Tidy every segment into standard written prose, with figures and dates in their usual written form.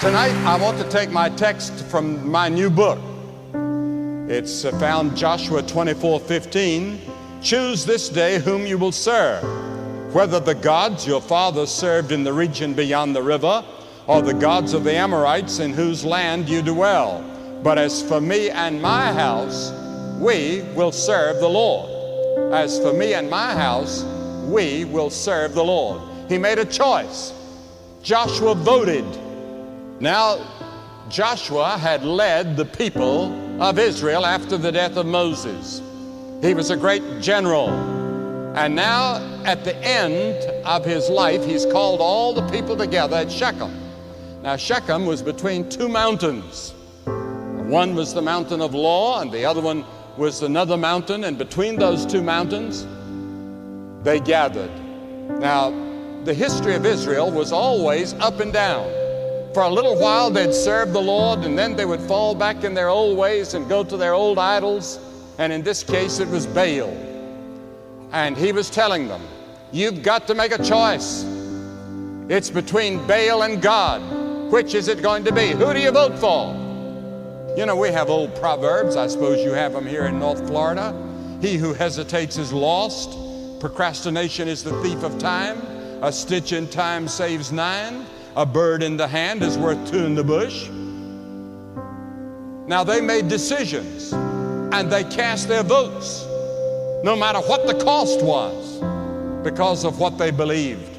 Tonight, I want to take my text from my new book. It's found Joshua 24:15. Choose this day whom you will serve, whether the gods your fathers served in the region beyond the river, or the gods of the Amorites in whose land you dwell. But as for me and my house, we will serve the Lord. As for me and my house, we will serve the Lord. He made a choice. Joshua voted. Now, Joshua had led the people of Israel after the death of Moses. He was a great general. And now, at the end of his life, he's called all the people together at Shechem. Now, Shechem was between two mountains. One was the mountain of law, and the other one was another mountain. And between those two mountains, they gathered. Now, the history of Israel was always up and down. For a little while, they'd serve the Lord, and then they would fall back in their old ways and go to their old idols. And in this case, it was Baal. And he was telling them, you've got to make a choice. It's between Baal and God. Which is it going to be? Who do you vote for? You know, we have old proverbs. I suppose you have them here in North Florida. He who hesitates is lost. Procrastination is the thief of time. A stitch in time saves nine. A bird in the hand is worth two in the bush. Now, they made decisions, and they cast their votes, no matter what the cost was, because of what they believed.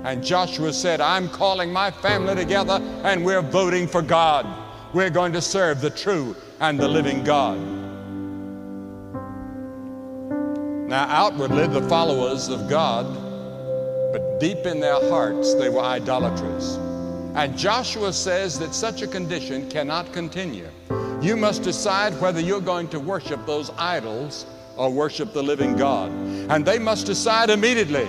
And Joshua said, I'm calling my family together, and we're voting for God. We're going to serve the true and the living God. Now, outwardly, the followers of God, but deep in their hearts, they were idolaters. And Joshua says that such a condition cannot continue. You must decide whether you're going to worship those idols or worship the living God. And they must decide immediately.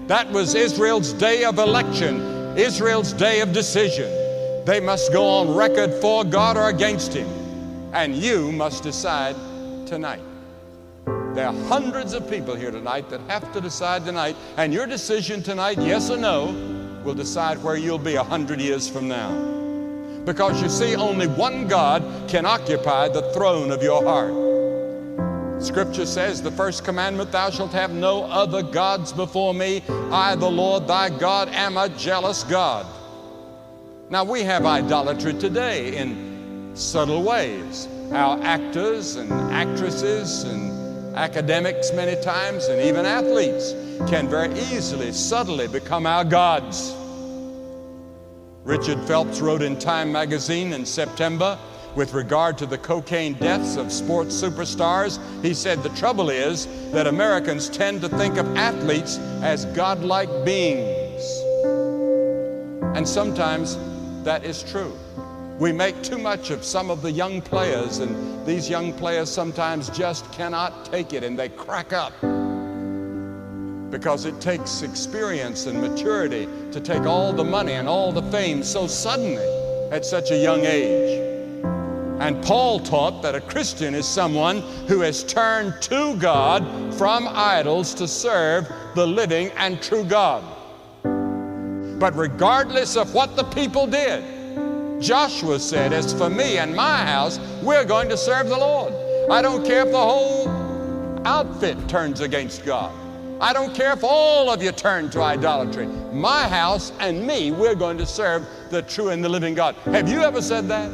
That was Israel's day of election, Israel's day of decision. They must go on record for God or against Him. And you must decide tonight. There are hundreds of people here tonight that have to decide tonight, and your decision tonight, yes or no, will decide where you'll be 100 years from now. Because you see, only one God can occupy the throne of your heart. Scripture says, the first commandment, thou shalt have no other gods before me. I, the Lord thy God, am a jealous God. Now, we have idolatry today in subtle ways. Our actors and actresses and academics many times, and even athletes, can very easily, subtly become our gods. Richard Phelps wrote in Time magazine in September with regard to the cocaine deaths of sports superstars. He said, the trouble is that Americans tend to think of athletes as godlike beings. And sometimes that is true. We make too much of some of the young players, and these young players sometimes just cannot take it, and they crack up because it takes experience and maturity to take all the money and all the fame so suddenly at such a young age. And Paul taught that a Christian is someone who has turned to God from idols to serve the living and true God. But regardless of what the people did, Joshua said, as for me and my house, we're going to serve the Lord. I don't care if the whole outfit turns against God. I don't care if all of you turn to idolatry. My house and me, we're going to serve the true and the living God. Have you ever said that?